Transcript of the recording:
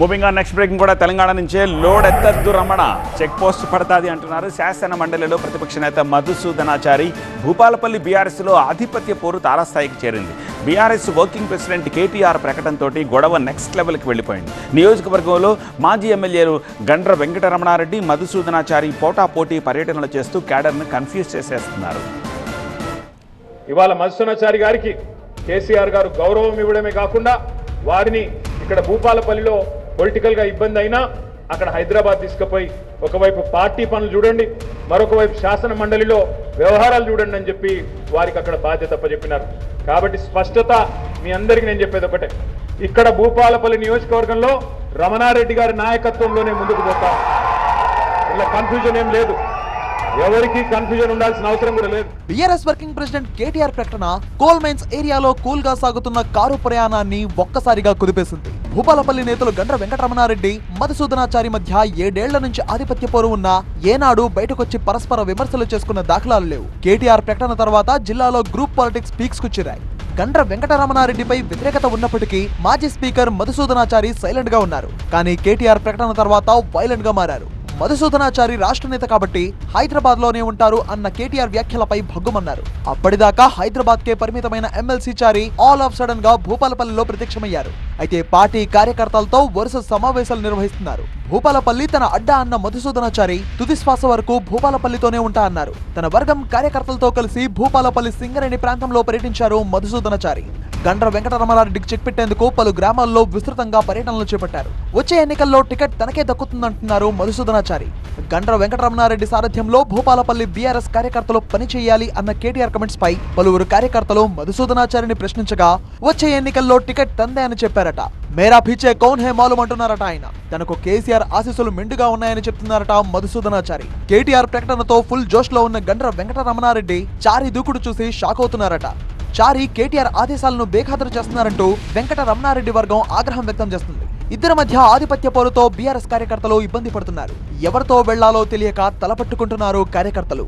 Moving on next breaking కూడా తెలంగాణ నుంచే load ఎత్తద్దు Ramana check post పడతాది అంటున్నారు. శాసన మండలిలో ప్రతిపక్ష నేత మధుసూదనాచారి భూపాలపల్లి బీఆర్ఎస్లో ఆధిపత్య పోరు తారాస్థాయికి చేరింది. బీఆర్ఎస్ వర్కింగ్ ప్రెసిడెంట్ కేటీఆర్ ప్రకటనతో గొడవ నెక్స్ట్ లెవెల్కి వెళ్ళిపోయింది. నియోజకవర్గంలో మాజీ ఎమ్మెల్యేలు గండ్ర వెంకటరమణారెడ్డి, మధుసూదనాచారి పోటాపోటీ పర్యటనలు చేస్తూ క్యాడర్ను కన్ఫ్యూజ్ చేసేస్తున్నారు. ఇవాళ మధుసూదనాచారి గారికి కేసీఆర్ గారు గౌరవం ఇవ్వడమే కాకుండా వారిని ఇక్కడ భూపాలపల్లిలో పొలిటికల్గా ఇబ్బంది అయినా అక్కడ హైదరాబాద్ తీసుకుపోయి ఒకవైపు పార్టీ పనులు చూడండి, మరొక వైపు శాసన మండలిలో వ్యవహారాలు చూడండి అని చెప్పి వారికి అక్కడ బాధ్యత అప్పచెప్పినారు. కాబట్టి స్పష్టత మీ అందరికీ నేను చెప్పేది ఒకటే, ఇక్కడ భూపాలపల్లి నియోజకవర్గంలో రమణారెడ్డి గారి నాయకత్వంలోనే ముందుకు పోతాం. ఇలా కన్ఫ్యూజన్ ఏం లేదు, ఎవరికి కన్ఫ్యూజన్ ఉండాల్సిన అవసరం కూడా లేదు. బీఆర్ఎస్ వర్కింగ్ ప్రెసిడెంట్ కేటీఆర్ ప్రకటన కోల్ మైన్స్ ఏరియాలో కూల్ గా సాగుతున్న కారు ప్రయాణాన్ని ఒక్కసారిగా కుదిపేసింది. భూపాలపల్లి నేతలు గండ్ర వెంకటరమణారెడ్డి, మధుసూదనాచారి మధ్య 7 ఏళ్ల నుంచి ఆధిపత్య పోరు ఉన్నా ఏనాడు బయటకొచ్చి పరస్పర విమర్శలు చేసుకున్న దాఖలాలు లేవు. కేటీఆర్ ప్రకటన తర్వాత జిల్లాలో గ్రూప్ పాలిటిక్స్ పీక్స్ కు చేరాయి. గండ్ర వెంకటరమణారెడ్డిపై వ్యతిరేకత ఉన్నప్పటికీ మాజీ స్పీకర్ మధుసూదనాచారి సైలెంట్ గా ఉన్నారు. కానీ కేటీఆర్ ప్రకటన తర్వాత వైలెంట్ గా మారారు. మధుసూదనాచారి రాష్ట్ర నేత కాబట్టి హైదరాబాద్ లోనే ఉంటారు అన్న కేటీఆర్ వ్యాఖ్యలపై భగ్గుమన్నారు. అప్పటిదాకా హైదరాబాద్ కే పరిమితమైన MLC Chari all of sudden గా భూపాలపల్లిలో ప్రత్యక్షమయ్యారు. అయితే పార్టీ కార్యకర్తలతో వరుస సమావేశాలు నిర్వహిస్తున్నారు. భూపాలపల్లి తన అడ్డా అన్న మధుసూదనాచారి తుది శ్వాస వరకు భూపాలపల్లితోనే ఉంటా అన్నారు. తన వర్గం కార్యకర్తలతో కలిసి భూపాలపల్లి సింగరేణి ప్రాంతంలో పర్యటించారు మధుసూదనాచారి. గండ్ర వెంకటరమణారెడ్డికి చెక్ పెట్టేందుకు పలు గ్రామాల్లో విస్తృతంగా పర్యటనలు చేపట్టారు. వచ్చే ఎన్నికల్లో టికెట్ తనకే దక్కుతుందంటున్నారు మధుసూదనాచారి. గండ్ర వెంకటరమణారెడ్డి సారథ్యంలో భూపాలపల్లి బీఆర్ఎస్ కార్యకర్తలు పనిచేయాలి అన్న కేటీఆర్ కమెంట్స్ పై పలువురు కార్యకర్తలు మధుసూదనాచారిని ప్రశ్నించగా వచ్చే ఎన్నికల్లో టికెట్ తందే అని చెప్పారట. మేరా పీచే కౌన్ హే మాలూమ్ అంటున్నారట ఆయన. తనకు కేసీఆర్ ఆశీస్సులు మెండుగా ఉన్నాయని చెప్తున్నారట మధుసూదనాచారి. కేటీఆర్ ప్రకటనతో ఫుల్ జోష్ లో ఉన్న గండ్ర వెంకటరమణారెడ్డి చారి దూకుడు చూసి షాక్ అవుతున్నారట. చారి కేటీఆర్ ఆదేశాలను బేఖాతరు చేస్తున్నారంటూ వెంకటరమణారెడ్డి వర్గం ఆగ్రహం వ్యక్తం చేస్తుంది. ఇద్దరి మధ్య ఆధిపత్య పోరుతో బీఆర్ఎస్ కార్యకర్తలు ఇబ్బంది పడుతున్నారు. ఎవరితో వెళ్లాలో తెలియక తలపట్టుకుంటున్నారు కార్యకర్తలు.